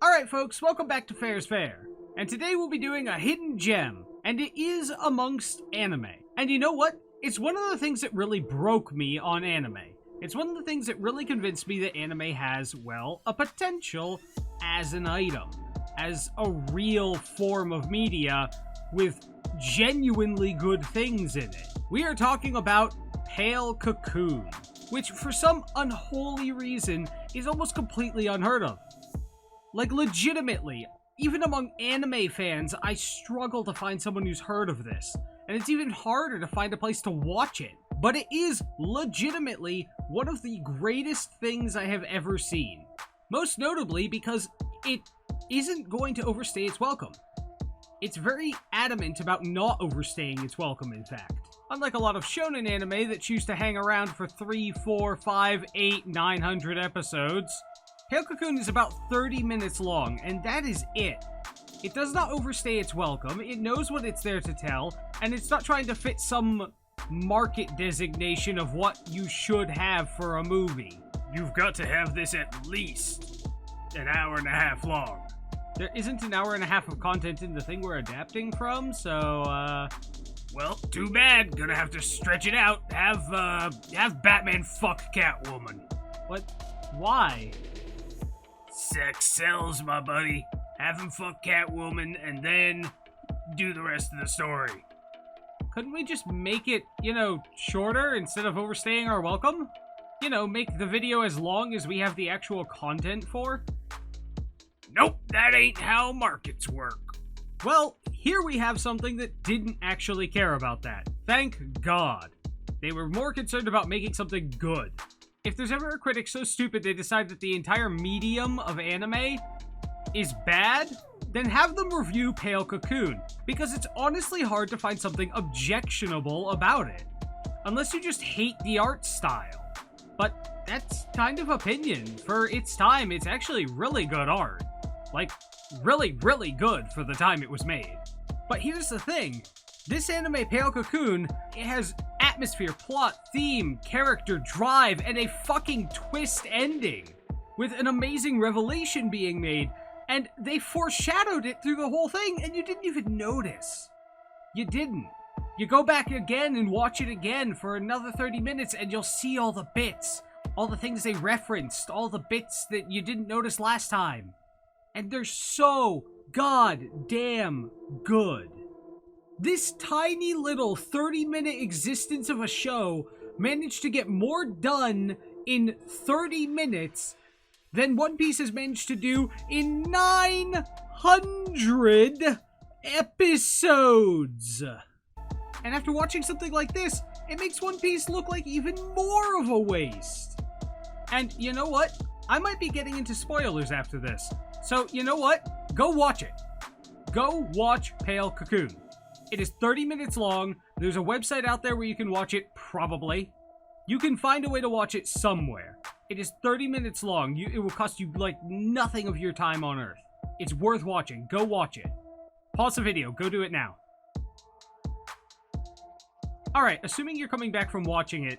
Alright folks, welcome back to Fair's Fair. And today we'll be doing a hidden gem, and it is amongst anime. And you know what? It's one of the things that really broke me on anime. It's one of the things that really convinced me that anime has, well, a potential as an item. As a real form of media with genuinely good things in it. We are talking about Pale Cocoon, which for some unholy reason is almost completely unheard of. Like, legitimately, even among anime fans, I struggle to find someone who's heard of this. And it's even harder to find a place to watch it. But it is legitimately one of the greatest things I have ever seen. Most notably because it isn't going to overstay its welcome. It's very adamant about not overstaying its welcome, in fact. Unlike a lot of shonen anime that choose to hang around for 3, 4, 5, 8, 900 episodes, Pale Cocoon is about 30 minutes long, and that is it. It does not overstay its welcome, it knows what it's there to tell, and it's not trying to fit some market designation of what you should have for a movie. You've got to have this at least an hour and a half long. There isn't an hour and a half of content in the thing we're adapting from, so, well, too bad. Gonna have to stretch it out. Have Batman fuck Catwoman. What? Why? Sex sells, my buddy. Have him fuck Catwoman, and then do the rest of the story. Couldn't we just make it, shorter instead of overstaying our welcome? Make the video as long as we have the actual content for? Nope, that ain't how markets work. Well, here we have something that didn't actually care about that. Thank God. They were more concerned about making something good. If there's ever a critic so stupid they decide that the entire medium of anime is bad, then have them review Pale Cocoon, because it's honestly hard to find something objectionable about it. Unless you just hate the art style. But that's kind of opinion. For its time, it's actually really good art. Like, really, really good for the time it was made. But here's the thing. This anime, Pale Cocoon, it has atmosphere, plot, theme, character, drive, and a fucking twist ending. With an amazing revelation being made, and they foreshadowed it through the whole thing, and you didn't even notice. You didn't. You go back again and watch it again for another 30 minutes, and you'll see all the bits. All the things they referenced, all the bits that you didn't notice last time. And they're so goddamn good. This tiny little 30-minute existence of a show managed to get more done in 30 minutes than One Piece has managed to do in 900 episodes. And after watching something like this, it makes One Piece look like even more of a waste. And you know what? I might be getting into spoilers after this. So, you know what? Go watch it. Go watch Pale Cocoon. It is 30 minutes long. There's a website out there where you can watch it, probably. You can find a way to watch it somewhere. It is 30 minutes long. It will cost you, like, nothing of your time on Earth. It's worth watching. Go watch it. Pause the video. Go do it now. Alright, assuming you're coming back from watching it,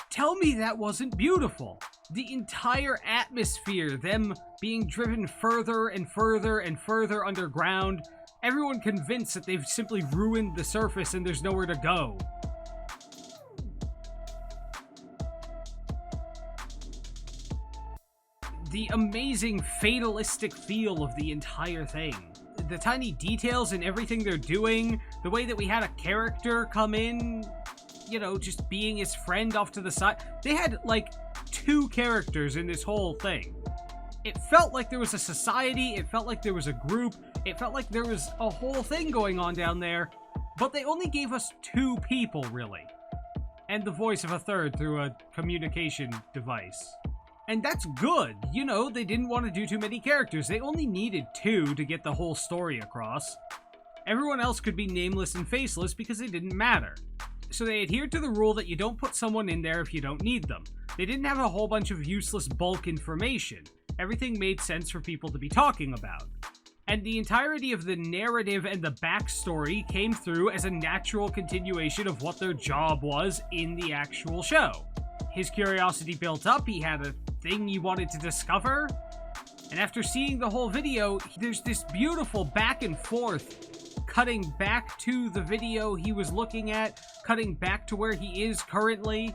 tell me that wasn't beautiful. The entire atmosphere, them being driven further and further and further underground, everyone convinced that they've simply ruined the surface and there's nowhere to go. The amazing fatalistic feel of the entire thing. The tiny details in everything they're doing, the way that we had a character come in, just being his friend off to the side. They had, like, 2 characters in this whole thing. It felt like there was a society, it felt like there was a group, it felt like there was a whole thing going on down there, but they only gave us 2 people, really. And the voice of a third through a communication device. And that's good, they didn't want to do too many characters, they only needed 2 to get the whole story across. Everyone else could be nameless and faceless because they didn't matter. So they adhered to the rule that you don't put someone in there if you don't need them. They didn't have a whole bunch of useless bulk information. Everything made sense for people to be talking about. And the entirety of the narrative and the backstory came through as a natural continuation of what their job was in the actual show. His curiosity built up, he had a thing he wanted to discover, And after seeing the whole video, there's this beautiful back and forth, cutting back to the video he was looking at, cutting back to where he is currently,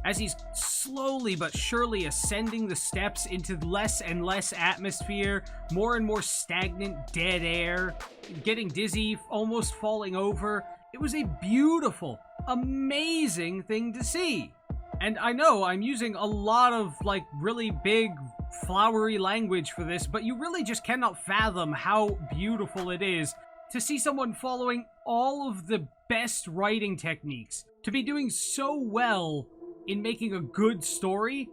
as he's slowly but surely ascending the steps into less and less atmosphere, more and more stagnant dead air, getting dizzy, almost falling over. It was a beautiful, amazing thing to see. And I know I'm using a lot of, like, really big, flowery language for this, but you really just cannot fathom how beautiful it is to see someone following all of the best writing techniques, to be doing so well in making a good story,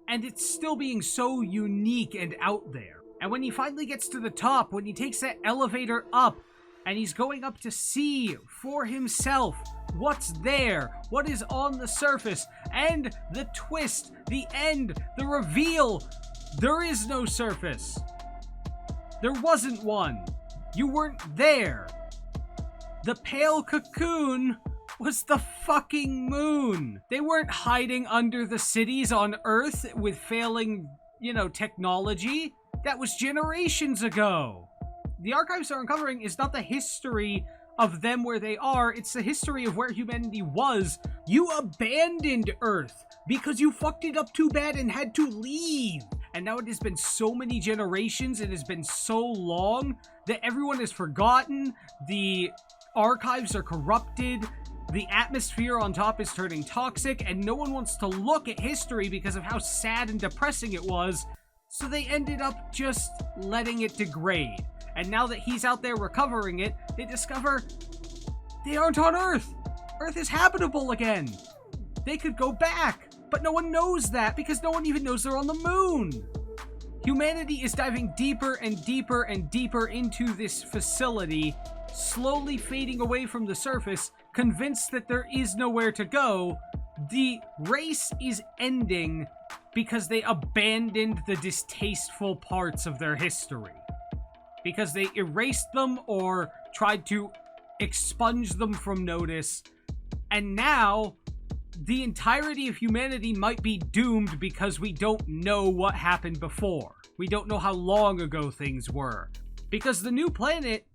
and it's still being so unique and out there. And when he finally gets to the top, when he takes that elevator up, and he's going up to see for himself what's there, what is on the surface, and the twist, the end, the reveal. There is no surface. There wasn't one. You weren't there. The pale cocoon was the fucking moon. They weren't hiding under the cities on Earth with failing, technology. That was generations ago. The archives they're uncovering is not the history of them where they are, it's the history of where humanity was. You abandoned Earth because you fucked it up too bad and had to leave. And now it has been so many generations, it has been so long that everyone has forgotten, the archives are corrupted, the atmosphere on top is turning toxic, and no one wants to look at history because of how sad and depressing it was, so they ended up just letting it degrade. And now that he's out there recovering it, they discover they aren't on Earth. Earth is habitable again. They could go back, but no one knows that because no one even knows they're on the moon. Humanity is diving deeper and deeper and deeper into this facility, slowly fading away from the surface, convinced that there is nowhere to go. The race is ending because they abandoned the distasteful parts of their history. Because they erased them or tried to expunge them from notice. And now, the entirety of humanity might be doomed because we don't know what happened before. We don't know how long ago things were. Because the new planet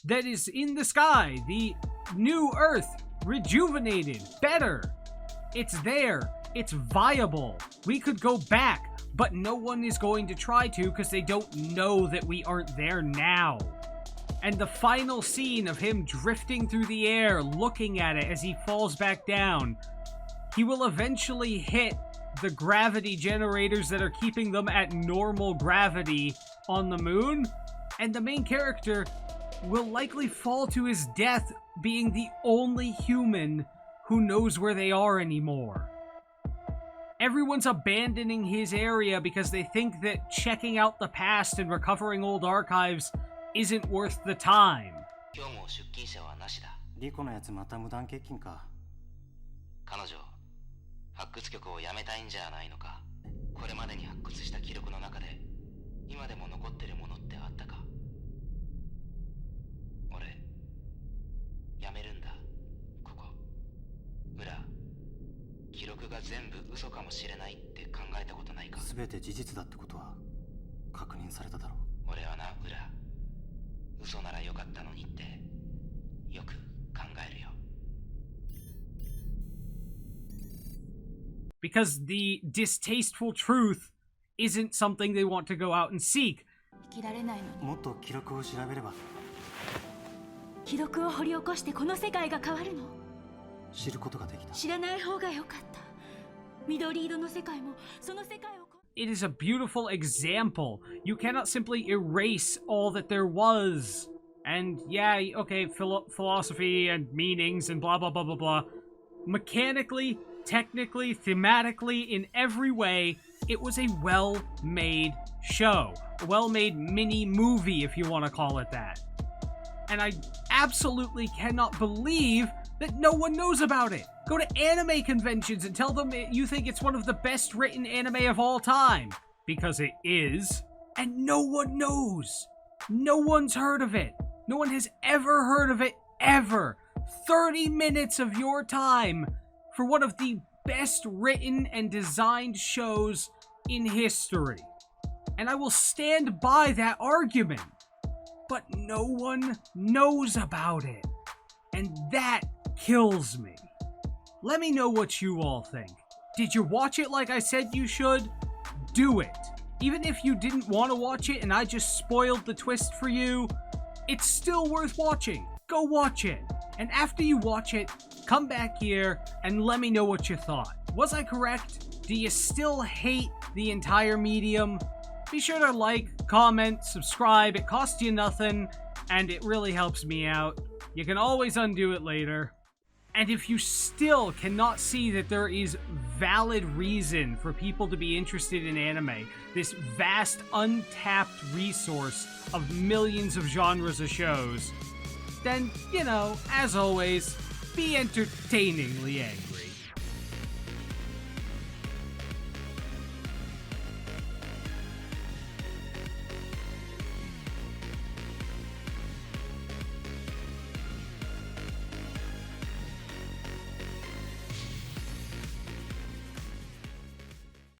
that is in the sky, the new Earth, rejuvenated, better, it's there, it's viable. We could go back. But no one is going to try to because they don't know that we aren't there now. And the final scene of him drifting through the air, looking at it as he falls back down, he will eventually hit the gravity generators that are keeping them at normal gravity on the moon, and the main character will likely fall to his death being the only human who knows where they are anymore. Everyone's abandoning his area because they think that checking out the past and recovering old archives isn't worth the time. 今日も出勤者はなしだ。リコのやつまた無断欠勤か。彼女、発掘局を辞めたいんじゃないのか。これまでに発掘した記録の中で、今でも残ってるものってあったか。俺、辞めるんだ。ここ。裏。記録が全部嘘かもしれないって考えたことないか。全て事実だってことは確認されただろう。俺はな、裏。嘘ならよかったのにってよく考えるよ。Because the distasteful truth isn't something they want to go out and seek. 生きられないのに。もっと記録を調べれば。記録を掘り起こしてこの世界が変わるの。知ることができた。知らない方がよかった。緑色の世界もその世界を。It is a beautiful example. You cannot simply erase all that there was. And yeah, okay, philosophy and meanings and blah blah blah blah blah. Mechanically, technically, thematically, in every way, it was a well-made show. A well-made mini-movie, if you want to call it that. And I absolutely cannot believe that no one knows about it. Go to anime conventions and tell them you think it's one of the best written anime of all time. Because it is. And no one knows. No one's heard of it. No one has ever heard of it, ever. 30 minutes of your time for one of the best written and designed shows in history. and I will stand by that argument. But no one knows about it, and that kills me. Let me know what you all think. Did you watch it like I said you should? Do it. Even if you didn't want to watch it and I just spoiled the twist for you, it's still worth watching. Go watch it. And after you watch it, come back here and let me know what you thought. Was I correct? Do you still hate the entire medium? Be sure to like, comment, subscribe. It costs you nothing, and it really helps me out. You can always undo it later. And if you still cannot see that there is valid reason for people to be interested in anime, this vast, untapped resource of millions of genres of shows, then, as always, be entertainingly angry.